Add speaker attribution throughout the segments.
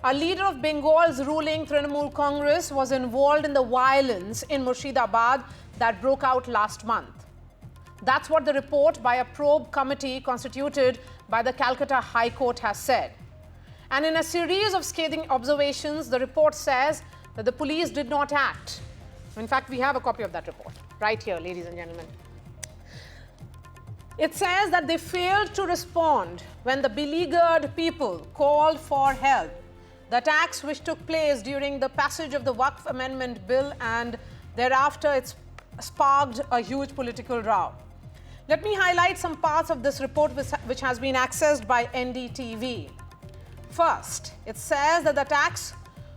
Speaker 1: A leader of Bengal's ruling Trinamool Congress was involved in the violence in Murshidabad that broke out last month. That's what the report by a probe committee constituted by the Calcutta High Court has said. And in a series of scathing observations, the report says that the police did not act. In fact, we have a copy of that report right here, ladies and gentlemen. It says that they failed to respond when the beleaguered people called for help. The attacks which took place during the passage of the Waqf Amendment Bill and thereafter it sparked a huge political row. Let me highlight some parts of this report which has been accessed by NDTV. First, it says that the attacks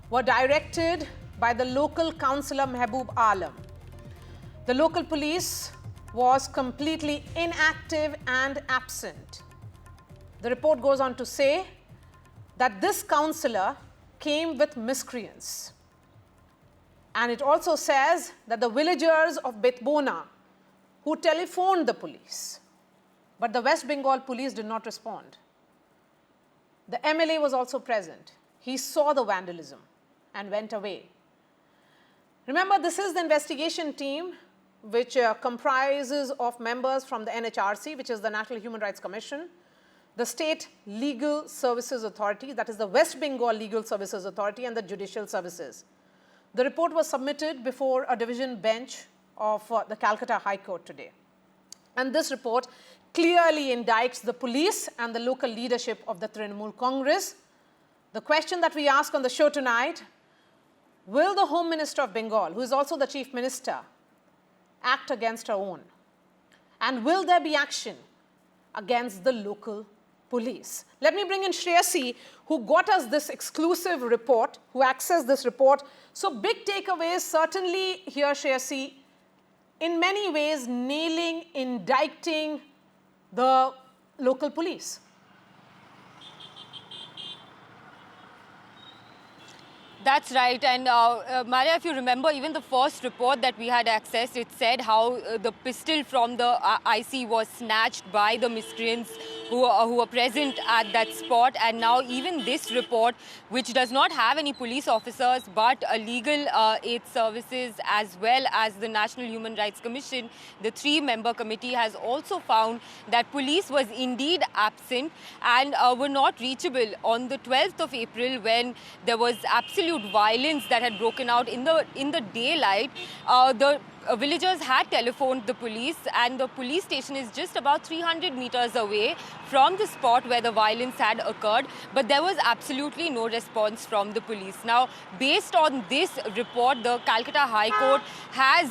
Speaker 1: were directed by the local councillor Mehboob Alam. The local police was completely inactive and absent. The report goes on to say that this councillor came with miscreants. And it also says that the villagers of Betbona who telephoned the police, but the West Bengal police did not respond. The MLA was also present. He saw the vandalism and went away. Remember, this is the investigation team which comprises of members from the NHRC, which is the National Human Rights Commission, the State Legal Services Authority, that is the West Bengal Legal Services Authority, and the Judicial Services. The report was submitted before a division bench of the Calcutta High Court today. And this report clearly indicts the police and the local leadership of the Trinamool Congress. The question that we ask on the show tonight, will the Home Minister of Bengal, who is also the Chief Minister, act against her own? And will there be action against the local police? Let me bring in Shreyasi, who got us this exclusive report, who accessed this report. So big takeaways certainly here, Shreyasi, in many ways nailing, indicting the local police.
Speaker 2: That's right. And Maria, if you remember, even the first report that we had accessed, it said how the pistol from the IC was snatched by the miscreants who were present at that spot. And now even this report, which does not have any police officers, but a legal aid services as well as the National Human Rights Commission, the 3-member committee has also found that police was indeed absent and were not reachable on the 12th of April when there was absolute violence that had broken out in the daylight. The villagers had telephoned the police, and the police station is just about 300 meters away from the spot where the violence had occurred, but there was absolutely no response from the police. Now, based on this report, the Calcutta High Court has,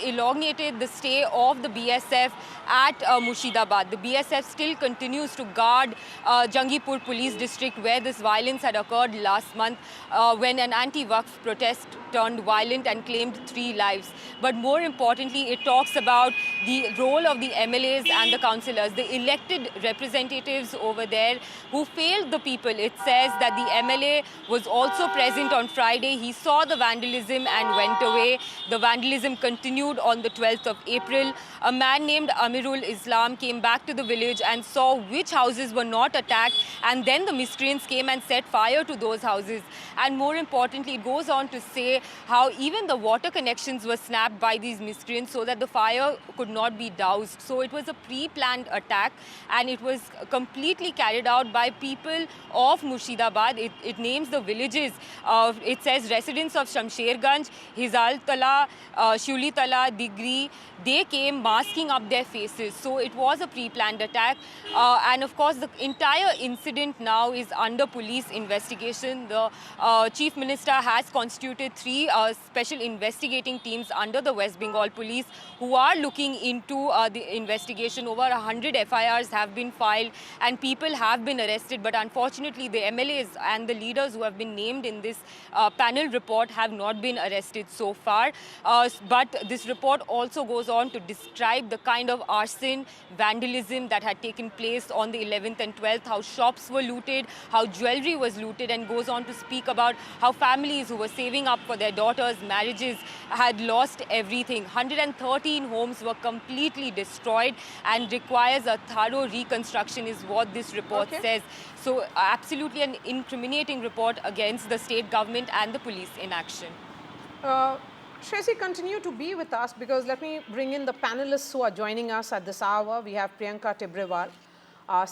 Speaker 2: elongated the stay of the BSF at Murshidabad. The BSF still continues to guard Jangipur Police District, where this violence had occurred last month when an anti-Waqf protest turned violent and claimed 3 lives. But more importantly, it talks about the role of the MLAs and the councillors, the elected representatives over there who failed the people. It says that the MLA was also present on Friday. He saw the vandalism and went away. The vandalism continued on the 12th of April. A man named Amirul Islam came back to the village and saw which houses were not attacked, and then the miscreants came and set fire to those houses. And more importantly, it goes on to say how even the water connections were snapped by these miscreants so that the fire could not be doused. So it was a pre-planned attack, and it was completely carried out by people of Murshidabad. It names the villages. It says residents of Shamsherganj, Hizal Tala, Shuli Tala, Digri. They came masking up their faces. So it was a pre-planned attack. And of course, the entire incident now is under police investigation. The Chief Minister has constituted 3 special investigating teams under the West Bengal Police who are looking into the investigation. Over 100 FIRs have been filed and people have been arrested. But unfortunately, the MLAs and the leaders who have been named in this panel report have not been arrested so far. But this report also goes on to describe the kind of arson, vandalism that had taken place on the 11th and 12th, how shops were looted, how jewelry was looted, and goes on to speak about how families who were saving up for their daughters' marriages had lost everything. 113 homes were completely destroyed and requires a thorough reconstruction is what this report
Speaker 1: Okay.
Speaker 2: says. So absolutely an incriminating report against the state government and the police in action.
Speaker 1: Shresi, continue to be with us because let me bring in the panelists who are joining us at this hour. We have Priyanka Tibrewal,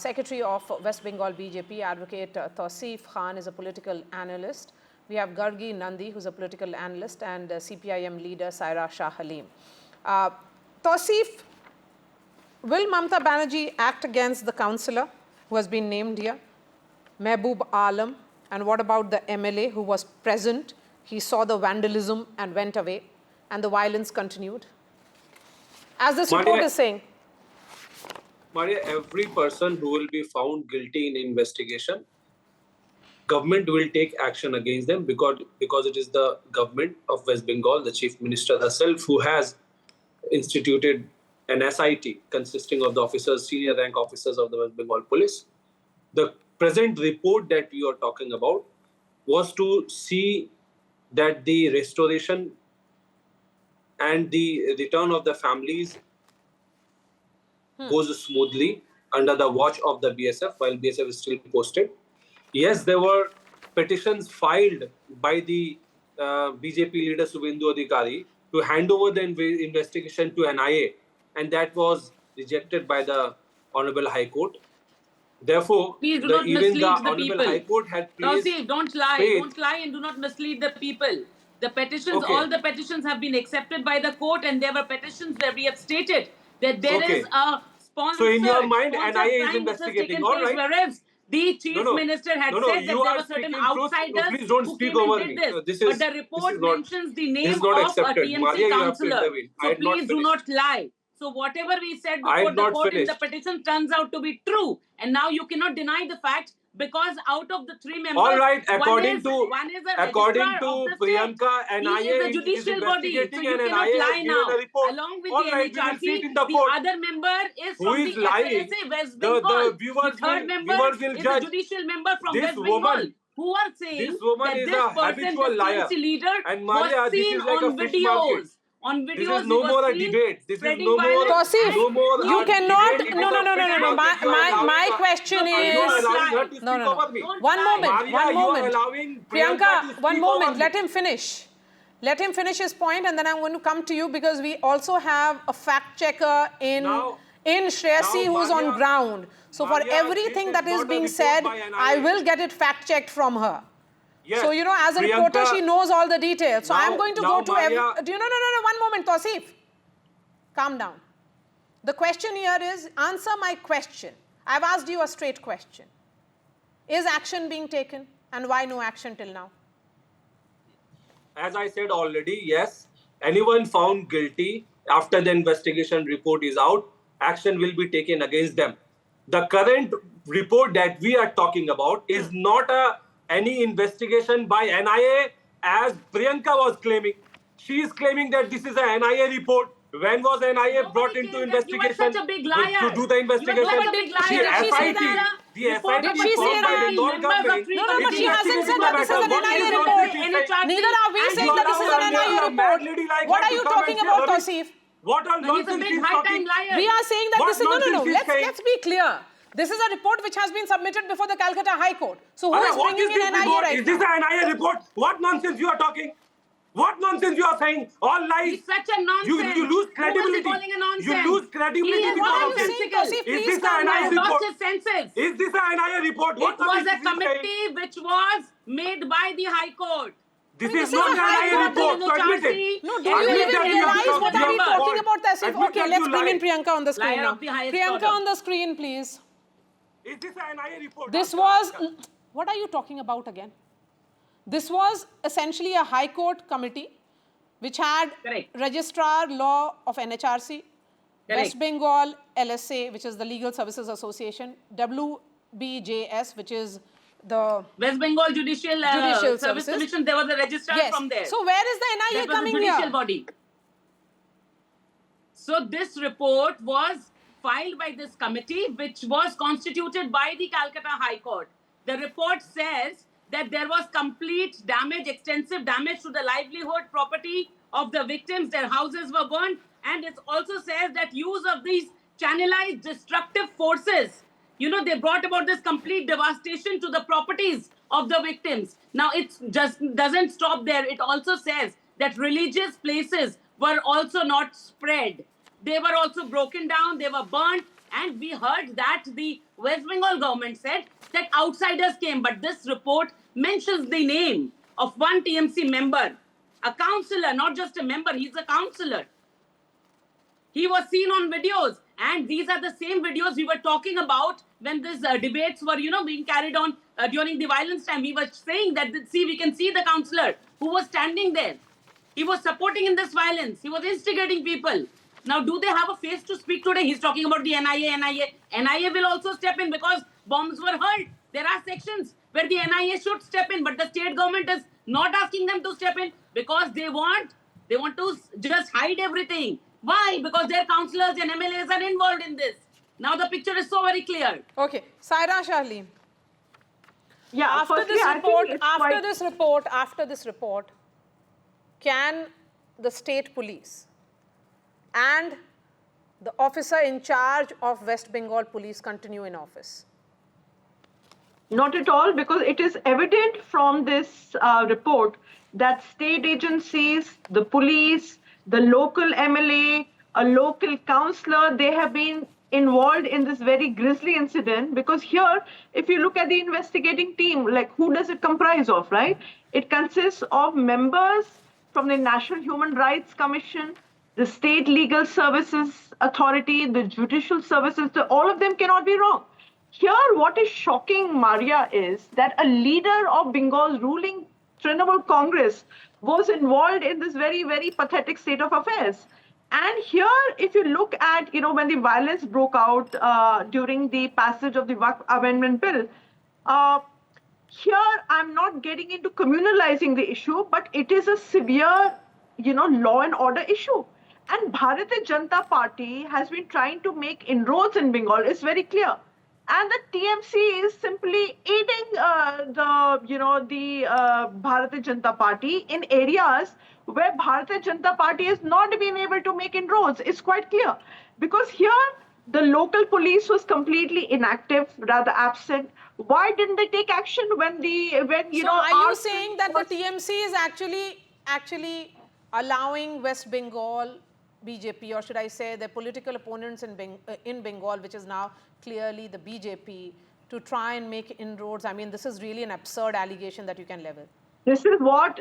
Speaker 1: Secretary of West Bengal BJP, Advocate Tausif Khan is a political analyst. We have Gargi Nandi, who's a political analyst, and CPIM leader Saira Shah Halim. Tausif, will Mamata Banerjee act against the councillor who has been named here, Mehboob Alam? And what about the MLA who was present? He saw the vandalism and went away, and the violence continued. As this report is saying.
Speaker 3: Maria, every person who will be found guilty in investigation, government will take action against them because it is the government of West Bengal, the Chief Minister herself, who has instituted an SIT consisting of the officers, senior rank officers of the West Bengal Police. The present report that you are talking about was to see that the restoration and the return of the families goes smoothly under the watch of the BSF while BSF is still posted. Yes, there were petitions filed by the BJP leader Subhendu Adhikari to hand over the investigation to NIA, and that was rejected by the Honorable High Court. Therefore,
Speaker 4: please do not mislead the
Speaker 3: Honorable
Speaker 4: people.
Speaker 3: High Court had placed
Speaker 4: Don't lie.
Speaker 3: faith.
Speaker 4: Don't lie and do not mislead the people. The petitions,
Speaker 3: Okay.
Speaker 4: all the petitions have been accepted by the court, and there were petitions where we have stated that there
Speaker 3: Okay.
Speaker 4: is a sponsor.
Speaker 3: So in your mind,
Speaker 4: sponsored
Speaker 3: NIA is
Speaker 4: crime which has
Speaker 3: investigating,
Speaker 4: taken
Speaker 3: all
Speaker 4: place,
Speaker 3: right?
Speaker 4: Whereas the chief minister had said that
Speaker 3: you
Speaker 4: there
Speaker 3: are
Speaker 4: were certain
Speaker 3: speaking truth.
Speaker 4: outsiders
Speaker 3: Please don't
Speaker 4: who
Speaker 3: speak
Speaker 4: came
Speaker 3: over
Speaker 4: and
Speaker 3: me.
Speaker 4: did this.
Speaker 3: This is-
Speaker 4: but the
Speaker 3: this
Speaker 4: report
Speaker 3: is not-
Speaker 4: mentions the
Speaker 3: this
Speaker 4: name
Speaker 3: is not
Speaker 4: of
Speaker 3: accepted.
Speaker 4: a TMC
Speaker 3: Maria, you have to
Speaker 4: councillor.
Speaker 3: intervene. I
Speaker 4: So
Speaker 3: had not
Speaker 4: please do
Speaker 3: finished.
Speaker 4: not lie. So whatever we said
Speaker 3: I
Speaker 4: before
Speaker 3: had
Speaker 4: the
Speaker 3: not
Speaker 4: court in the
Speaker 3: finished.
Speaker 4: petition turns out to be true. And now you cannot deny the fact because out of the three members,
Speaker 3: All right, according
Speaker 4: one is
Speaker 3: to
Speaker 4: a registrar of the
Speaker 3: Priyanka,
Speaker 4: state.
Speaker 3: NIA
Speaker 4: He is a
Speaker 3: is
Speaker 4: judicial body, so
Speaker 3: investigating
Speaker 4: you
Speaker 3: and
Speaker 4: cannot
Speaker 3: NIA has
Speaker 4: lie
Speaker 3: given
Speaker 4: now.
Speaker 3: a report.
Speaker 4: Along with
Speaker 3: All
Speaker 4: the
Speaker 3: right, we will see it
Speaker 4: NHRC,
Speaker 3: in the
Speaker 4: the
Speaker 3: court.
Speaker 4: other member is
Speaker 3: Who
Speaker 4: from
Speaker 3: is
Speaker 4: the
Speaker 3: lying?
Speaker 4: FLSA West
Speaker 3: The
Speaker 4: Bengal.
Speaker 3: viewers
Speaker 4: the third
Speaker 3: will-
Speaker 4: member
Speaker 3: viewers will
Speaker 4: is
Speaker 3: judge.
Speaker 4: a judicial member from
Speaker 3: This
Speaker 4: West Bengal.
Speaker 3: woman-
Speaker 4: Who are saying
Speaker 3: this woman
Speaker 4: that
Speaker 3: is
Speaker 4: this
Speaker 3: a
Speaker 4: person,
Speaker 3: habitual
Speaker 4: this
Speaker 3: liar.
Speaker 4: TMC leader,
Speaker 3: And Maria,
Speaker 4: was
Speaker 3: this
Speaker 4: seen
Speaker 3: is like
Speaker 4: on
Speaker 3: a fish market.
Speaker 4: videos. On videos,
Speaker 3: This is
Speaker 4: he
Speaker 3: no
Speaker 4: was
Speaker 3: more a
Speaker 4: seen
Speaker 3: debate. This is
Speaker 4: spreading
Speaker 3: no more.
Speaker 4: violence.
Speaker 1: Tausif,
Speaker 3: No more.
Speaker 1: you cannot.
Speaker 3: debate. It
Speaker 1: No,
Speaker 3: is
Speaker 1: no,
Speaker 3: a
Speaker 1: no, no,
Speaker 3: fish
Speaker 1: no, no.
Speaker 3: market. You are allowing
Speaker 1: My
Speaker 3: a-
Speaker 1: question
Speaker 4: No,
Speaker 3: You are
Speaker 1: is.
Speaker 3: allowing her to speak
Speaker 1: No, no,
Speaker 3: over me.
Speaker 1: no.
Speaker 4: Don't
Speaker 1: One
Speaker 4: lie.
Speaker 1: moment.
Speaker 3: Maria,
Speaker 1: One
Speaker 3: you are
Speaker 1: moment.
Speaker 3: allowing Priyanka to
Speaker 1: Priyanka,
Speaker 3: speak
Speaker 1: one
Speaker 3: over
Speaker 1: moment.
Speaker 3: me.
Speaker 1: Let him finish. Let him finish his point, and then I'm going to come to you because we also have a fact checker in
Speaker 3: Now-
Speaker 1: Shresi
Speaker 3: now,
Speaker 1: who's
Speaker 3: Maria-
Speaker 1: on ground. So for
Speaker 3: Maria,
Speaker 1: everything
Speaker 3: this
Speaker 1: that
Speaker 3: is
Speaker 1: is
Speaker 3: not a
Speaker 1: being
Speaker 3: report
Speaker 1: said,
Speaker 3: by NIA.
Speaker 1: I will get it fact checked from her.
Speaker 3: Yes,
Speaker 1: So, as a reporter,
Speaker 3: Priyanka-
Speaker 1: she knows all the details. So
Speaker 3: Now-
Speaker 1: I'm going to
Speaker 3: now,
Speaker 1: go to
Speaker 3: Maria-
Speaker 1: every. No, one moment, Tausif. Calm down. The question here is, answer my question. I've asked you a straight question. Is action being taken, and why no action till now?
Speaker 3: As I said already, yes, anyone found guilty after the investigation report is out, action will be taken against them. The current report that we are talking about is not any investigation by NIA as Priyanka was claiming. She is claiming that this is a NIA report. When was NIA brought
Speaker 4: Nobody
Speaker 3: into
Speaker 4: claimed that you are
Speaker 3: investigation
Speaker 4: such a big liar.
Speaker 3: to do the investigation?
Speaker 4: You are such a big liar.
Speaker 1: Did she say
Speaker 3: SIT,
Speaker 1: that?
Speaker 3: the
Speaker 4: Report
Speaker 3: SIT
Speaker 4: of
Speaker 1: Did she say
Speaker 3: formed by
Speaker 1: that?
Speaker 3: the non-government.
Speaker 4: No,
Speaker 1: but she hasn't said that this is an NIA
Speaker 3: What
Speaker 1: report.
Speaker 3: is NHRC?
Speaker 1: Neither are we saying that this is an NIA report. What are you talking about, Tausif?
Speaker 3: What all
Speaker 4: No, he's a
Speaker 3: nonsense
Speaker 4: big
Speaker 3: she's
Speaker 4: high-time
Speaker 3: talking?
Speaker 4: liar.
Speaker 1: We are saying that
Speaker 3: What
Speaker 1: this is no.
Speaker 3: nonsense she's saying?
Speaker 1: Let's be clear. This is a report which has been submitted before the Calcutta High Court. So who is
Speaker 3: What
Speaker 1: bringing
Speaker 3: this
Speaker 1: in NIA
Speaker 3: report?
Speaker 1: right
Speaker 3: Is this
Speaker 1: now?
Speaker 3: an NIA report? What nonsense you are talking? What nonsense you are saying? All lies.
Speaker 4: He's such a nonsense.
Speaker 3: You lose
Speaker 4: Who
Speaker 3: credibility.
Speaker 4: is he calling a nonsense?
Speaker 3: You lose credibility
Speaker 4: He is
Speaker 3: because
Speaker 1: What are
Speaker 3: of
Speaker 1: you
Speaker 3: this.
Speaker 1: saying, Tausif?
Speaker 3: Is
Speaker 1: Please
Speaker 3: this
Speaker 1: calm
Speaker 3: an
Speaker 1: down.
Speaker 3: NIA
Speaker 4: He has
Speaker 3: report?
Speaker 4: lost his senses.
Speaker 3: Is this an NIA report?
Speaker 4: It
Speaker 3: What
Speaker 4: was
Speaker 3: nonsense
Speaker 4: a
Speaker 3: is he saying?
Speaker 4: committee which was made by the High Court.
Speaker 3: This
Speaker 1: This
Speaker 3: is
Speaker 1: is
Speaker 3: not
Speaker 1: a
Speaker 3: an
Speaker 1: High
Speaker 3: NIA
Speaker 1: Court
Speaker 3: report. So admit
Speaker 4: NHRC.
Speaker 3: it.
Speaker 1: No, do you
Speaker 3: Admit
Speaker 1: even
Speaker 3: that you
Speaker 1: realize
Speaker 3: have
Speaker 1: what are we
Speaker 3: lied.
Speaker 1: talking about, Tausif?
Speaker 3: Admit
Speaker 1: Okay,
Speaker 3: that
Speaker 1: let's
Speaker 3: you
Speaker 1: bring in
Speaker 3: lied.
Speaker 1: Priyanka on the screen
Speaker 4: Liar
Speaker 1: now.
Speaker 4: of the highest
Speaker 1: Priyanka
Speaker 4: order.
Speaker 1: on the screen, please.
Speaker 3: Is this an NIA report?
Speaker 1: This was, what are you talking about again? This was essentially a High Court committee which had
Speaker 4: Correct.
Speaker 1: Registrar Law of NHRC,
Speaker 4: Correct.
Speaker 1: West Bengal LSA, which is the Legal Services Association, WBJS, which is the
Speaker 4: West Bengal Judicial
Speaker 1: Judicial
Speaker 4: Service
Speaker 1: Services.
Speaker 4: Commission, there was a registrar
Speaker 1: yes.
Speaker 4: from there.
Speaker 1: So where is the
Speaker 4: that
Speaker 1: NIA
Speaker 4: was a
Speaker 1: coming
Speaker 4: judicial
Speaker 1: here?
Speaker 4: body. So this report was filed by this committee, which was constituted by the Calcutta High Court. The report says that there was complete damage, extensive damage to the livelihood, property of the victims. Their houses were burned. And it also says that use of these channelized destructive forces. You know, they brought about this complete devastation to the properties of the victims. Now, it just doesn't stop there. It also says that religious places were also not spread. They were also broken down, they were burnt, and we heard that the West Bengal government said that outsiders came. But this report mentions the name of one TMC member, a councillor, not just a member, he's a councillor. He was seen on videos, and these are the same videos we were talking about when these debates were, being carried on during the violence time. We were saying that, see, we can see the councillor who was standing there. He was supporting in this violence. He was instigating people. Now, do they have a face to speak today? He's talking about the NIA. NIA will also step in because bombs were hurled. There are sections where the NIA should step in, but the state government is not asking them to step in because they want to just hide everything. Why? Because their councillors and MLAs are involved in this. Now the picture is so very clear.
Speaker 1: Okay, Saira Shahli.
Speaker 5: Yeah,
Speaker 1: After this report, can the state police and the officer in charge of West Bengal Police continue in office?
Speaker 5: Not at all, because it is evident from this report that state agencies, the police, the local MLA, a local councillor, they have been involved in this very grisly incident. Because here, if you look at the investigating team, like who does it comprise of, right? It consists of members from the National Human Rights Commission, the State Legal Services Authority, the Judicial Services, all of them cannot be wrong. Here, what is shocking, Maria, is that a leader of Bengal's ruling Trinamool Congress was involved in this very, very pathetic state of affairs. And here, if you look at, when the violence broke out during the passage of the Waqf Amendment Bill, here I'm not getting into communalizing the issue, but it is a severe, law and order issue. And Bharatiya Janata Party has been trying to make inroads in Bengal. It's very clear. And the TMC is simply aiding the Bharatiya Janata Party in areas where Bharatiya Janata Party has not been able to make inroads. It's quite clear. Because here, the local police was completely inactive, rather absent. Why didn't they take action when
Speaker 1: So are you saying that the TMC is actually allowing West Bengal BJP, or should I say the political opponents in Bengal, which is now clearly the BJP, to try and make inroads? I mean, this is really an absurd allegation that you can level.
Speaker 5: This is what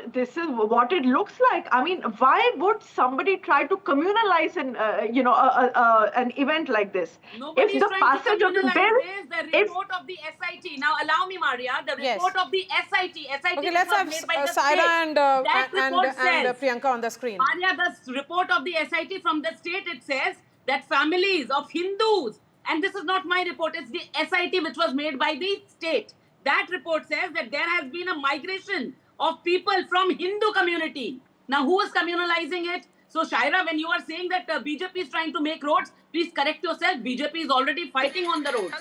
Speaker 5: it looks like. I mean, why would somebody try to communalize an event like this?
Speaker 4: Nobody's
Speaker 5: if the
Speaker 4: trying
Speaker 5: passage
Speaker 4: to
Speaker 5: of the
Speaker 4: communalize
Speaker 5: bill,
Speaker 4: the report of the SIT. Now, allow me, Maria, the
Speaker 1: Yes.
Speaker 4: report of the SIT.
Speaker 1: Okay, let's have
Speaker 4: made by the
Speaker 1: Saira
Speaker 4: state.
Speaker 1: and
Speaker 4: That report says,
Speaker 1: Priyanka on the screen.
Speaker 4: Maria, the report of the SIT from the state, it says that families of Hindus, and this is not my report, it's the SIT which was made by the state. That report says that there has been a migration of people from Hindu community. Now, who is communalizing it? So, Shaira, when you are saying that BJP is trying to make roads, please correct yourself. BJP is already fighting on the roads.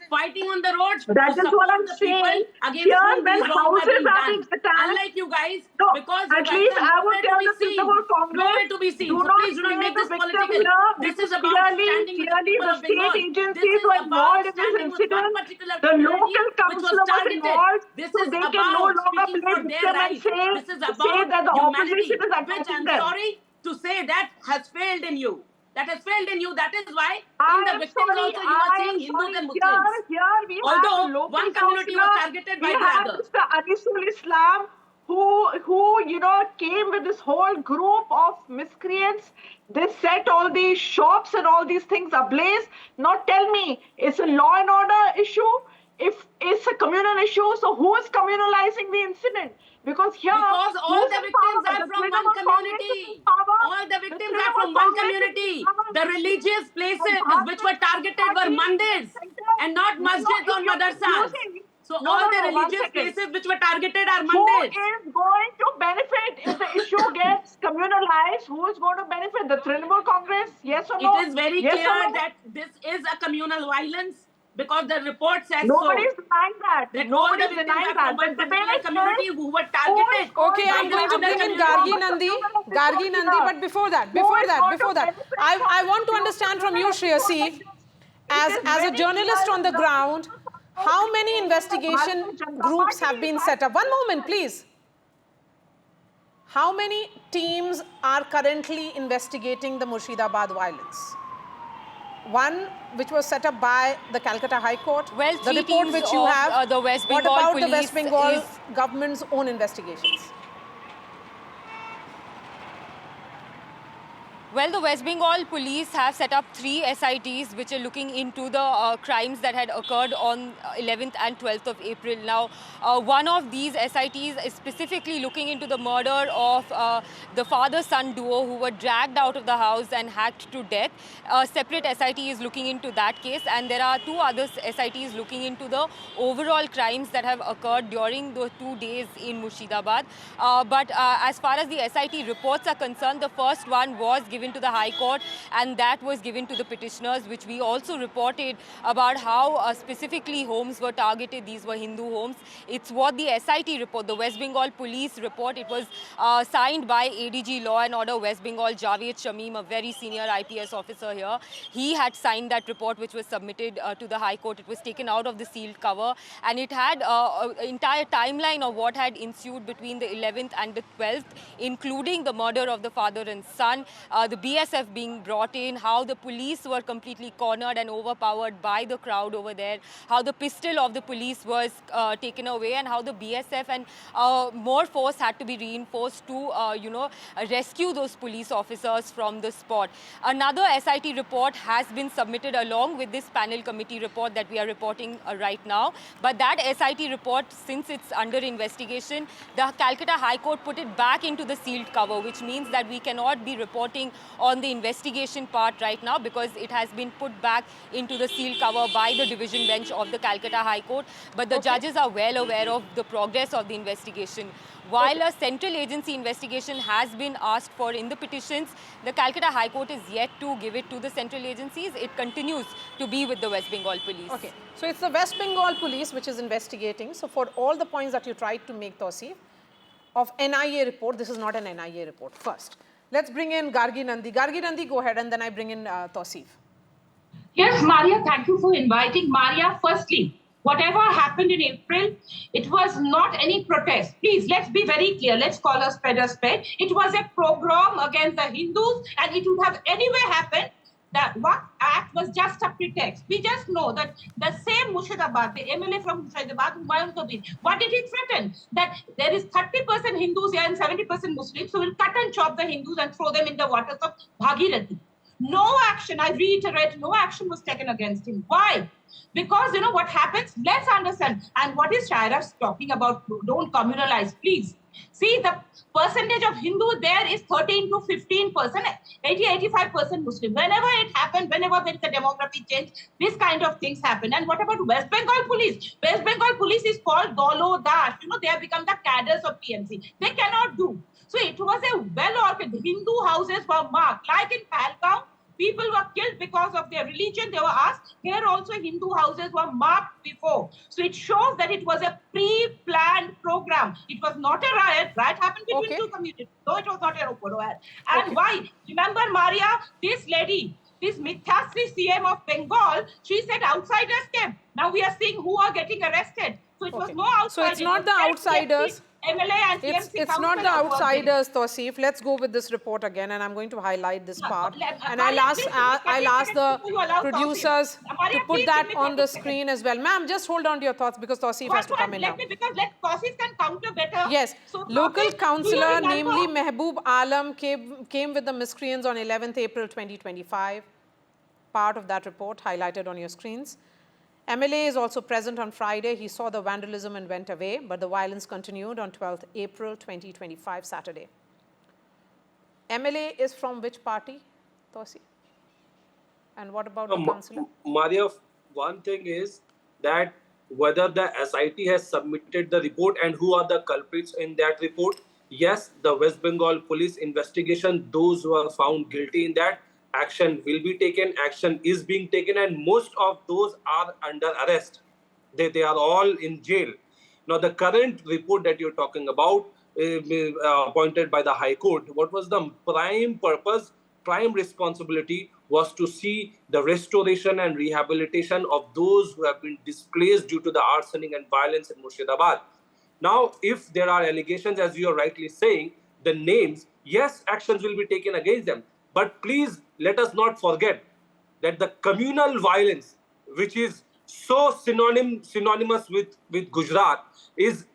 Speaker 4: Fighting on the roads.
Speaker 5: That is what I'm saying. Here, when houses are being attacked,
Speaker 4: unlike you guys,
Speaker 5: no,
Speaker 4: because
Speaker 5: at least I would tell the Trinamool Congress,
Speaker 4: nowhere to be seen.
Speaker 5: do
Speaker 4: So
Speaker 5: not
Speaker 4: please do not make this
Speaker 5: play the victim
Speaker 4: political.
Speaker 5: here,
Speaker 4: This is
Speaker 5: because
Speaker 4: about standing with the
Speaker 5: clearly
Speaker 4: people
Speaker 5: the
Speaker 4: of Bengal.
Speaker 5: state agencies
Speaker 4: This is
Speaker 5: were
Speaker 4: about
Speaker 5: involved in this
Speaker 4: standing with one
Speaker 5: incident.
Speaker 4: particular
Speaker 5: The
Speaker 4: community
Speaker 5: local
Speaker 4: which
Speaker 5: councillor was
Speaker 4: targeted.
Speaker 5: involved,
Speaker 4: This
Speaker 5: so
Speaker 4: is
Speaker 5: they can no
Speaker 4: about
Speaker 5: longer
Speaker 4: speaking
Speaker 5: play
Speaker 4: for their
Speaker 5: victim and
Speaker 4: rights. This is
Speaker 5: say
Speaker 4: about
Speaker 5: that the
Speaker 4: humanity,
Speaker 5: opposition is
Speaker 4: which
Speaker 5: attacking
Speaker 4: I'm
Speaker 5: them.
Speaker 4: sorry to say that has failed in you. That has failed in you. That is why in
Speaker 5: I
Speaker 4: the
Speaker 5: am
Speaker 4: victims
Speaker 5: sorry,
Speaker 4: also you are saying Hindus and Muslims.
Speaker 5: Here we
Speaker 4: Although
Speaker 5: have local
Speaker 4: one community was
Speaker 5: councillor,
Speaker 4: targeted by
Speaker 5: we
Speaker 4: the
Speaker 5: have
Speaker 4: other.
Speaker 5: Mr. Anisul Islam, who came with this whole group of miscreants. They set all these shops and all these things ablaze. Now tell me, it's a law and order issue? If it's a communal issue, so who is communalizing the incident? Because here,
Speaker 4: Because all
Speaker 5: who's
Speaker 4: the
Speaker 5: in
Speaker 4: victims
Speaker 5: power?
Speaker 4: are
Speaker 5: The
Speaker 4: from one
Speaker 5: Trinamool Congress is
Speaker 4: community.
Speaker 5: in power.
Speaker 4: All the victims are
Speaker 5: Trinamool
Speaker 4: from one
Speaker 5: Congress is in
Speaker 4: community.
Speaker 5: power.
Speaker 4: The religious places
Speaker 5: Bharatiya
Speaker 4: which were targeted were
Speaker 5: Party
Speaker 4: mandirs and not
Speaker 5: No,
Speaker 4: masjids or
Speaker 5: you're
Speaker 4: madrasas.
Speaker 5: confusing.
Speaker 4: So
Speaker 5: No,
Speaker 4: all
Speaker 5: no,
Speaker 4: the
Speaker 5: no, one
Speaker 4: religious
Speaker 5: second.
Speaker 4: places which were targeted are
Speaker 5: Who
Speaker 4: mandirs.
Speaker 5: is going to benefit if the issue gets communalized? Who is going to benefit? The Trinamool Congress? Yes or no?
Speaker 4: It is very
Speaker 5: yes
Speaker 4: clear
Speaker 5: or no?
Speaker 4: that this is a communal violence because the report says
Speaker 5: Nobody is
Speaker 4: so.
Speaker 5: denying that.
Speaker 4: That
Speaker 5: Nobody
Speaker 4: all
Speaker 5: is
Speaker 4: the
Speaker 5: denying
Speaker 4: victims are
Speaker 5: that.
Speaker 4: from one
Speaker 5: The debate
Speaker 4: particular
Speaker 5: is
Speaker 4: community who were
Speaker 5: who is
Speaker 4: targeted.
Speaker 5: going
Speaker 1: Okay,
Speaker 5: to
Speaker 1: I'm going to
Speaker 5: benefit
Speaker 1: bring in
Speaker 5: from
Speaker 1: Gargi
Speaker 5: the
Speaker 1: Nandi.
Speaker 5: communal
Speaker 1: Gargi
Speaker 5: issue
Speaker 1: Nandi,
Speaker 5: here?
Speaker 1: but before that,
Speaker 5: Who is going to benefit
Speaker 1: I want to
Speaker 5: from
Speaker 1: understand from
Speaker 5: the
Speaker 1: you,
Speaker 5: communal
Speaker 1: Shreyasi.
Speaker 5: issue?
Speaker 1: as a
Speaker 5: very
Speaker 1: journalist
Speaker 5: clear
Speaker 1: on the
Speaker 5: in the
Speaker 1: ground, how many
Speaker 5: report
Speaker 1: investigation
Speaker 5: Bharatiya Janata
Speaker 1: groups
Speaker 5: Party
Speaker 1: have been
Speaker 5: has
Speaker 1: set up? One moment, please. How many teams are currently investigating the Murshidabad violence? One which was set up by the Calcutta High Court.
Speaker 2: Well,
Speaker 1: The
Speaker 2: three
Speaker 1: report
Speaker 2: teams
Speaker 1: which you
Speaker 2: of
Speaker 1: have.
Speaker 2: the West
Speaker 1: What
Speaker 2: Bengal
Speaker 1: about the West
Speaker 2: police
Speaker 1: Bengal
Speaker 2: is
Speaker 1: government's own investigations?
Speaker 2: Well, the West Bengal police have set up 3 SITs which are looking into the crimes that had occurred on 11th and 12th of April. Now, one of these SITs is specifically looking into the murder of the father-son duo who were dragged out of the house and hacked to death. A separate SIT is looking into that case, and there are 2 other SITs looking into the overall crimes that have occurred during the 2 days in Murshidabad. But as far as the SIT reports are concerned, the first one was given to the High Court, and that was given to the petitioners, which we also reported about how specifically homes were targeted. These were Hindu homes. It's what the SIT report, the West Bengal police report, it was signed by ADG Law and Order West Bengal, Javed Shamim, a very senior IPS officer here. He had signed that report, which was submitted to the High Court. It was taken out of the sealed cover, and it had an entire timeline of what had ensued between the 11th and the 12th, including the murder of the father and son, the BSF being brought in, how the police were completely cornered and overpowered by the crowd over there, how the pistol of the police was taken away, and how the BSF and more force had to be reinforced to, rescue those police officers from the spot. Another SIT report has been submitted along with this panel committee report that we are reporting right now. But that SIT report, since it's under investigation, the Calcutta High Court put it back into the sealed cover, which means that we cannot be reporting on the investigation part right now because it has been put back into the sealed cover by the division bench of the Calcutta High Court. But the judges are well aware of the progress of the investigation. While a central agency investigation has been asked for in the petitions, the Calcutta High Court is yet to give it to the central agencies. It continues to be with the West Bengal police.
Speaker 1: Okay, so it's the West Bengal police which is investigating. So for all the points that you tried to make, Tausif, of NIA report, this is not an NIA report. First, let's bring in Gargi Nandi. Gargi Nandi, go ahead, and then I bring in Tausif.
Speaker 6: Yes, Maria, thank you for inviting. Maria, firstly, whatever happened in April, it was not any protest. Please, let's be very clear. Let's call a spade a spade. It was a pogrom against the Hindus, and it would have anyway happened. That Waqf Act was just a pretext. We just know that the same Murshidabad, the MLA from Murshidabad, Humayun Kabir, what did he threaten? That there is 30% Hindus here and 70% Muslims, so we'll cut and chop the Hindus and throw them in the waters of Bhagirathi. No action, I reiterate, no action was taken against him. Why? Because, you know, what happens? Let's understand. And what is Shaira talking about? Don't communalize, please. See, the percentage of Hindu there is 13 to 15%, 80-85% Muslim. Whenever it happens, whenever there is a demographic change, this kind of things happen. And what about West Bengal police? West Bengal police is called Dolo Dash. You know, they have become the cadres of TMC. They cannot do. So it was a well-organized. Hindu houses were marked. Like in Pahalgam, people were killed because of their religion. They were asked. Here also Hindu houses were marked before. So it shows that it was a pre-planned program. It was not a riot. Riot happened between two communities. No, it was not a riot. And why? Remember, Maria, this lady, this Mithyasri CM of Bengal, she said outsiders came. Now we are seeing who are getting arrested. So it was no outsiders.
Speaker 1: So it's not the outsiders.
Speaker 6: MLA and TMC
Speaker 1: it's not the outsiders, Tausif. Let's go with this report again, and I'm going to highlight this part. And I'll ask the producers to put that on the screen as well. Ma'am, just hold on to your thoughts because Tausif has to come in now.
Speaker 6: Because Tausif can counter better.
Speaker 1: Yes.
Speaker 6: So,
Speaker 1: local councillor, namely Mehboob Alam, came with the miscreants on 11th April 2025. Part of that report highlighted on your screens. MLA is also present on Friday. He saw the vandalism and went away, but the violence continued on 12th April 2025, Saturday. MLA is from which party, Tausif? And what about the councillor?
Speaker 3: Maria, one thing is that whether the SIT has submitted the report and who are the culprits in that report. Yes, the West Bengal police investigation, those who are found guilty in that, action will be taken, action is being taken, and most of those are under arrest. They are all in jail. Now, the current report that you're talking about, appointed by the High Court, what was the prime purpose, prime responsibility was to see the restoration and rehabilitation of those who have been displaced due to the arsoning and violence in Murshidabad. Now, if there are allegations, as you are rightly saying, the names, yes, actions will be taken against them. But please let us not forget that the communal violence, which is so synonymous with Gujarat, is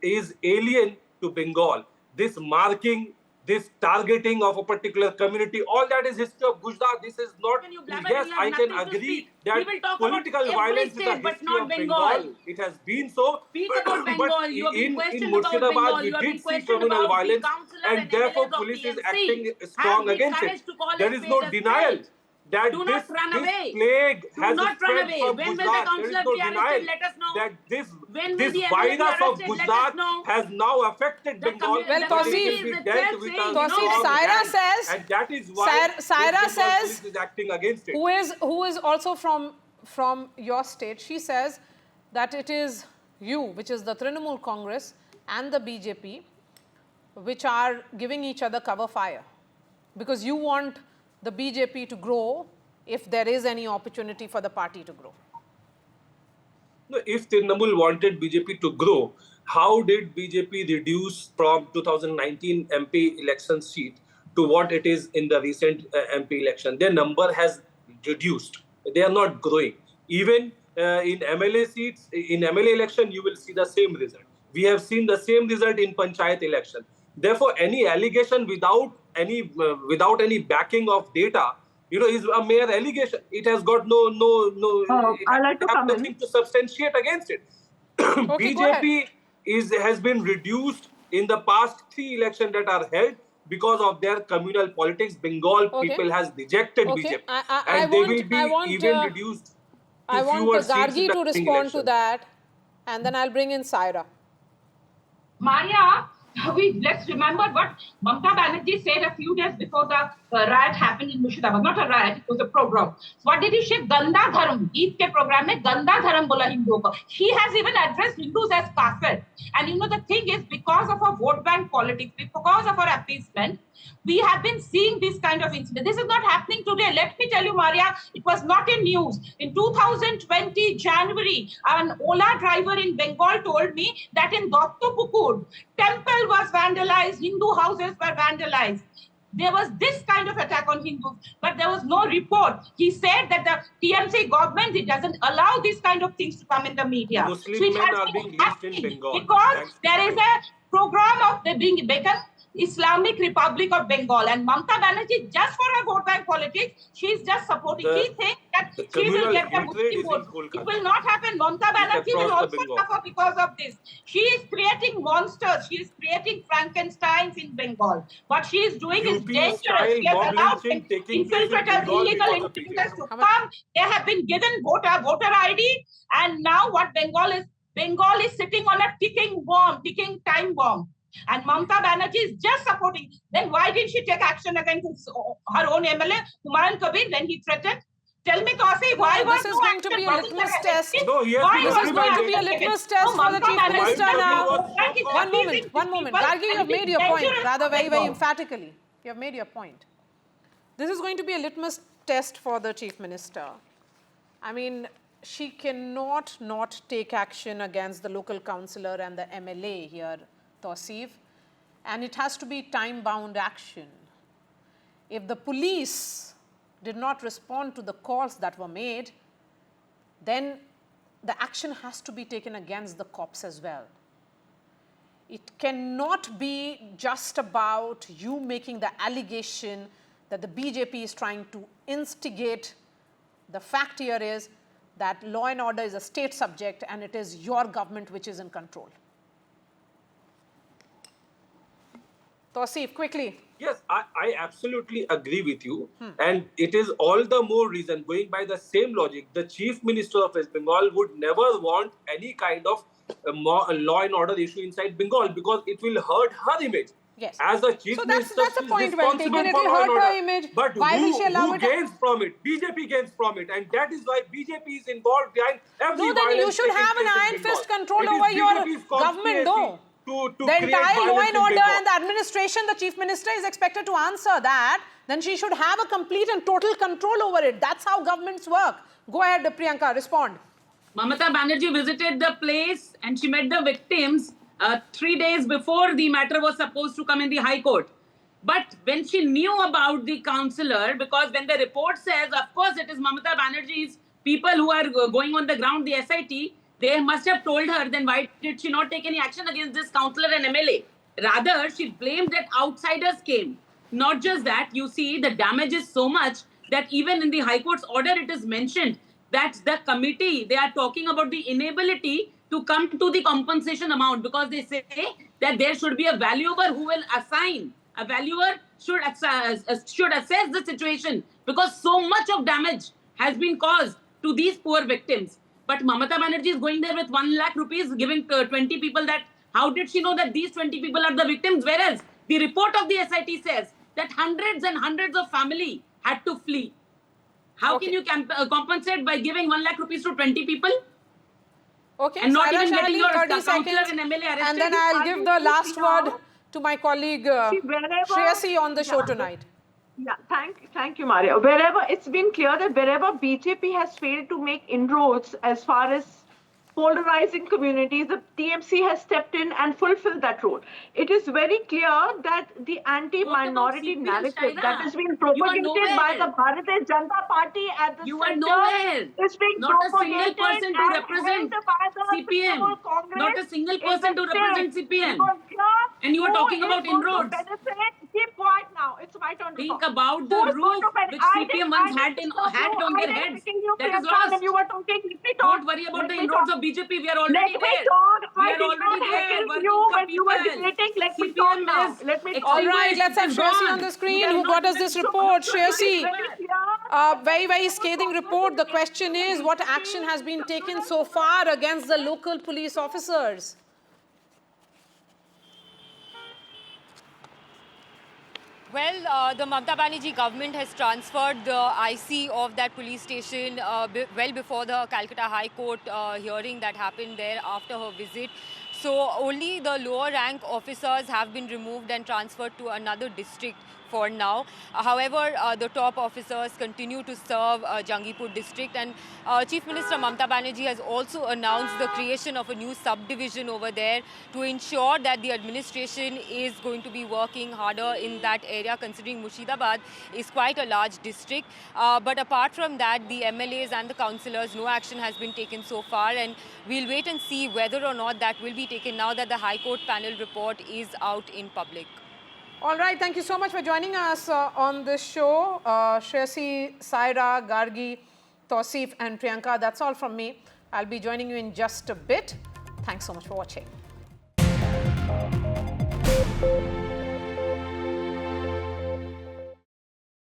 Speaker 3: alien to Bengal. This marking, this targeting of a particular community, all that is history of Gujarat. This is not.
Speaker 4: When you blabber,
Speaker 3: Yes,
Speaker 4: you have
Speaker 3: I can
Speaker 4: nothing to
Speaker 3: agree
Speaker 4: speak.
Speaker 3: that
Speaker 4: We will talk about
Speaker 3: political
Speaker 4: every
Speaker 3: violence
Speaker 4: state,
Speaker 3: is a
Speaker 4: but
Speaker 3: history
Speaker 4: not
Speaker 3: of
Speaker 4: Bengal.
Speaker 3: It has been so.
Speaker 4: Speak about
Speaker 3: but
Speaker 4: Bengal. You have been
Speaker 3: in
Speaker 4: questioned about
Speaker 3: Murshidabad,
Speaker 4: Bengal.
Speaker 3: we
Speaker 4: You have been
Speaker 3: did see
Speaker 4: questioned
Speaker 3: communal
Speaker 4: about the
Speaker 3: violence,
Speaker 4: councillor
Speaker 3: and
Speaker 4: and
Speaker 3: therefore
Speaker 4: MLAs of
Speaker 3: police is
Speaker 4: TMC.
Speaker 3: acting
Speaker 4: Have
Speaker 3: strong
Speaker 4: the
Speaker 3: against
Speaker 4: courage
Speaker 3: it.
Speaker 4: to call
Speaker 3: There
Speaker 4: a
Speaker 3: is
Speaker 4: spade
Speaker 3: no
Speaker 4: a
Speaker 3: denial
Speaker 4: spade.
Speaker 3: that
Speaker 4: Do
Speaker 3: this
Speaker 4: not run
Speaker 3: this
Speaker 4: away.
Speaker 3: plague
Speaker 4: Do
Speaker 3: has
Speaker 4: not run
Speaker 3: spread
Speaker 4: away.
Speaker 3: from
Speaker 4: When will the
Speaker 3: Gujarat. There
Speaker 4: councillor
Speaker 3: is no
Speaker 4: be arrested?
Speaker 3: denial
Speaker 4: Let us know.
Speaker 3: that
Speaker 4: When will
Speaker 3: this
Speaker 4: the MLA be
Speaker 3: virus of
Speaker 4: arrested? Let us
Speaker 3: Gujarat
Speaker 4: know.
Speaker 3: has now affected
Speaker 4: The
Speaker 3: Bengal.
Speaker 4: commu-
Speaker 1: Well,
Speaker 4: the
Speaker 3: and it
Speaker 1: Tawseef-
Speaker 3: will be
Speaker 4: community
Speaker 3: dealt
Speaker 4: itself
Speaker 3: with
Speaker 4: saying,
Speaker 3: a
Speaker 4: you know,
Speaker 1: Tawseef,
Speaker 3: strong
Speaker 1: Saira
Speaker 3: hand.
Speaker 1: says-
Speaker 3: And that is why
Speaker 1: Saira
Speaker 3: West Bengal
Speaker 1: says-
Speaker 3: police is acting against it.
Speaker 1: who is also from your state, she says that it is you, which is the Trinamool Congress, and the BJP, which are giving each other cover fire, because you want the BJP to grow if there is any opportunity for the party to grow.
Speaker 3: No, if Trinamool wanted BJP to grow, how did BJP reduce from 2019 MP election seat to what it is in the recent MP election? Their number has reduced. They are not growing. Even in MLA seats, in MLA election, you will see the same result. We have seen the same result in Panchayat election. Therefore, any allegation without any backing of data, is a mere allegation. It has got no.
Speaker 5: I'd like to
Speaker 3: have
Speaker 5: come in.
Speaker 3: nothing to substantiate against it.
Speaker 1: Okay, go ahead.
Speaker 3: BJP has been reduced in the past 3 elections that are held because of their communal politics. Bengal
Speaker 1: Okay.
Speaker 3: people has rejected
Speaker 1: Okay.
Speaker 3: BJP,
Speaker 1: I
Speaker 3: and they
Speaker 1: want-
Speaker 3: will be
Speaker 1: I want,
Speaker 3: even reduced
Speaker 1: I
Speaker 3: to
Speaker 1: want
Speaker 3: fewer seats in
Speaker 1: Gargi
Speaker 3: the
Speaker 1: to
Speaker 3: coming
Speaker 1: respond to
Speaker 3: election.
Speaker 1: that, and then I'll bring in Saira.
Speaker 6: Maria, let's remember what Mamata Banerjee said a few days before the riot happened in Murshidabad. Not a riot, it was a program. So what did he say? Ganda Dharam. Eid ke program mein Ganda Dharam bola Hindu ko. He has even addressed Hindus as kafir. And the thing is, because of our vote bank politics, because of our appeasement, we have been seeing this kind of incident. This is not happening today. Let me tell you, Maria, it was not in news. In 2020 January, an Ola driver in Bengal told me that in Dattapukur, temple was vandalized, Hindu houses were vandalized. There was this kind of attack on Hindus, but there was no report. He said that the TMC government, it doesn't allow these kind of things to come in the media.
Speaker 3: Muslim
Speaker 6: so it
Speaker 3: men
Speaker 6: has
Speaker 3: are
Speaker 6: been
Speaker 3: being lynched in
Speaker 6: happening
Speaker 3: Bengal.
Speaker 6: because
Speaker 3: Thanks to
Speaker 6: there is a program of the being become Islamic Republic of Bengal, and Mamata Banerjee, just for her vote bank politics, she's just supporting. She thinks that
Speaker 3: the
Speaker 6: she will
Speaker 3: communal
Speaker 6: get the
Speaker 3: hatred
Speaker 6: Muslim
Speaker 3: is in
Speaker 6: vote.
Speaker 3: full
Speaker 6: It
Speaker 3: country.
Speaker 6: will not happen. Mamata Banerjee will
Speaker 3: across the
Speaker 6: also
Speaker 3: Bengal.
Speaker 6: suffer because of this. She is creating monsters. She is creating Frankensteins in Bengal. What she is doing is
Speaker 3: UP
Speaker 6: dangerous.
Speaker 3: style
Speaker 6: She has
Speaker 3: mob
Speaker 6: allowed
Speaker 3: lynching taking place in
Speaker 6: infiltrators,
Speaker 3: Bengal
Speaker 6: illegal
Speaker 3: because of
Speaker 6: infiltrators
Speaker 3: BJP.
Speaker 6: to come. They have been given voter ID, and now what Bengal is sitting on a ticking time bomb. And Mamata Banerjee is just supporting. Then why didn't she take action against her own MLA, Humayun Kabir, when he threatened? Tell me, Tawseef, why was
Speaker 1: This is going to be a litmus test.
Speaker 3: No, he has
Speaker 6: Why
Speaker 3: been
Speaker 1: This is
Speaker 6: was no
Speaker 1: going to be a
Speaker 6: action taken?
Speaker 1: litmus test
Speaker 6: No,
Speaker 1: for the
Speaker 6: Mamata
Speaker 1: Chief
Speaker 6: Banerjee
Speaker 1: Minister
Speaker 6: just
Speaker 1: now.
Speaker 6: vote bank is
Speaker 1: One
Speaker 6: appeasing
Speaker 1: moment.
Speaker 6: people,
Speaker 1: Gargi, you have
Speaker 6: and it
Speaker 1: made
Speaker 6: is
Speaker 1: your point
Speaker 6: dangerous
Speaker 1: rather
Speaker 6: for
Speaker 1: very
Speaker 6: Bengal.
Speaker 1: emphatically. You have made your point. This is going to be a litmus test for the Chief Minister. I mean, she cannot not take action against the local councillor and the MLA here, Tawseef, and it has to be time-bound action. If the police did not respond to the calls that were made, then the action has to be taken against the cops as well. It cannot be just about you making the allegation that the BJP is trying to instigate. The fact here is that law and order is a state subject and it is your government which is in control. Tawseef, quickly.
Speaker 3: Yes, I absolutely agree with you. And it is all the more reason, going by the same logic, the Chief Minister of West Bengal would never want any kind of law and order issue inside Bengal because it will hurt her image.
Speaker 1: Yes.
Speaker 3: As a Chief
Speaker 1: So
Speaker 3: Minister,
Speaker 1: that's a
Speaker 3: she is
Speaker 1: point well taken.
Speaker 3: responsible
Speaker 1: It
Speaker 3: for
Speaker 1: will
Speaker 3: law and
Speaker 1: hurt her
Speaker 3: order.
Speaker 1: image.
Speaker 3: But
Speaker 1: Why will she allow
Speaker 3: who
Speaker 1: it?
Speaker 3: gains from it? BJP gains from it. And that is why BJP is involved behind every
Speaker 1: No, then you
Speaker 3: violence
Speaker 1: should
Speaker 3: taking
Speaker 1: have an
Speaker 3: place in
Speaker 1: iron
Speaker 3: Bengal.
Speaker 1: fist control
Speaker 3: It is
Speaker 1: over your
Speaker 3: BJP's
Speaker 1: government,
Speaker 3: conspiracy.
Speaker 1: though.
Speaker 3: to
Speaker 1: the
Speaker 3: create
Speaker 1: entire law
Speaker 3: violence
Speaker 1: and
Speaker 3: in
Speaker 1: order
Speaker 3: Bengal.
Speaker 1: and the administration, the chief minister is expected to answer that, then she should have a complete and total control over it. That's how governments work. Go ahead, Priyanka, respond.
Speaker 4: Mamata Banerjee visited the place and she met the victims 3 days before the matter was supposed to come in the High Court. But when she knew about the councillor, because when the report says, of course, it is Mamata Banerjee's people who are going on the ground, the SIT, they must have told her, then why did she not take any action against this councillor and MLA? Rather, she blamed that outsiders came. Not just that, you see, the damage is so much that even in the High Court's order, it is mentioned that the committee, they are talking about the inability to come to the compensation amount because they say that there should be a valuer who will assign. A valuer should assess the situation because so much of damage has been caused to these poor victims. But Mamata Banerjee is going there with 1 lakh rupees, giving 20 people that. How did she know that these 20 people are the victims? Whereas the report of the SIT says that hundreds and hundreds of family had to flee. How can you compensate by giving 1 lakh rupees to 20 people?
Speaker 1: Okay,
Speaker 4: And not
Speaker 1: Saira
Speaker 4: even getting
Speaker 1: Shahani,
Speaker 4: your
Speaker 1: 30
Speaker 4: councillor
Speaker 1: seconds.
Speaker 4: and MLA arrested.
Speaker 1: And then I'll give the last word to my colleague Shreyasi on the show tonight.
Speaker 5: Yeah, thank you, Maria. Wherever it's been clear that wherever BJP has failed to make inroads as far as polarizing communities, the TMC has stepped in and fulfilled that role. It is very clear that the anti-minority
Speaker 4: CPM,
Speaker 5: narrative
Speaker 4: Shaira.
Speaker 5: that has been
Speaker 4: You are
Speaker 5: propagated by
Speaker 4: nowhere.
Speaker 5: the Bharatiya Janata Party at the
Speaker 4: You are
Speaker 5: center
Speaker 4: nowhere.
Speaker 5: is being
Speaker 4: Not a single
Speaker 5: propagated
Speaker 4: person to
Speaker 5: and
Speaker 4: represent
Speaker 5: held by the
Speaker 4: CPM.
Speaker 5: Trinamool Congress
Speaker 4: Not a single
Speaker 5: in
Speaker 4: person
Speaker 5: the
Speaker 4: to represent
Speaker 5: state.
Speaker 4: CPM.
Speaker 5: Because here,
Speaker 4: And you are
Speaker 5: who
Speaker 4: talking
Speaker 5: is
Speaker 4: about
Speaker 5: going to
Speaker 4: inroads.
Speaker 5: benefit? Keep quiet now. It's my turn to
Speaker 4: Think
Speaker 5: talk.
Speaker 4: about the
Speaker 5: Who is going
Speaker 4: roof
Speaker 5: to benefit?
Speaker 4: which CPM once had on their heads. That is lost.
Speaker 5: When you were talking, let me talk.
Speaker 4: Don't worry about
Speaker 5: Let
Speaker 4: the
Speaker 5: me
Speaker 4: inroads
Speaker 5: talk.
Speaker 4: of BJP. We are already
Speaker 5: Let me
Speaker 4: there.
Speaker 5: talk.
Speaker 4: We
Speaker 5: I
Speaker 4: are
Speaker 5: did
Speaker 4: already
Speaker 5: not
Speaker 4: there.
Speaker 5: heckle
Speaker 4: Working
Speaker 5: you
Speaker 4: for
Speaker 5: when you were
Speaker 4: people.
Speaker 5: debating. Let me talk
Speaker 4: CPM
Speaker 5: now.
Speaker 4: is
Speaker 5: Let me talk.
Speaker 1: All right, let's have
Speaker 4: It is
Speaker 1: Shreyasi
Speaker 4: gone.
Speaker 1: on the screen
Speaker 4: You
Speaker 1: who
Speaker 4: cannot
Speaker 1: got us this
Speaker 4: even-
Speaker 1: report.
Speaker 5: So,
Speaker 1: Shreyasi, very, very
Speaker 5: very
Speaker 1: scathing report. The question is, what action has been taken so far against the local police officers?
Speaker 2: Well, the Mamata Banerjee government has transferred the IC of that police station well before the Calcutta High Court hearing that happened there after her visit. So only the lower rank officers have been removed and transferred to another district for now. However, the top officers continue to serve Jangipur district, and Chief Minister Mamata Banerjee has also announced the creation of a new subdivision over there to ensure that the administration is going to be working harder in that area, considering Murshidabad is quite a large district. But apart from that, the MLAs and the councillors, no action has been taken so far, and we'll wait and see whether or not that will be taken now that the High Court panel report is out in public.
Speaker 1: All right, thank you so much for joining us on this show. Shreyasi, Saira, Gargi, Tausif and Priyanka, that's all from me. I'll be joining you in just a bit. Thanks so much for watching.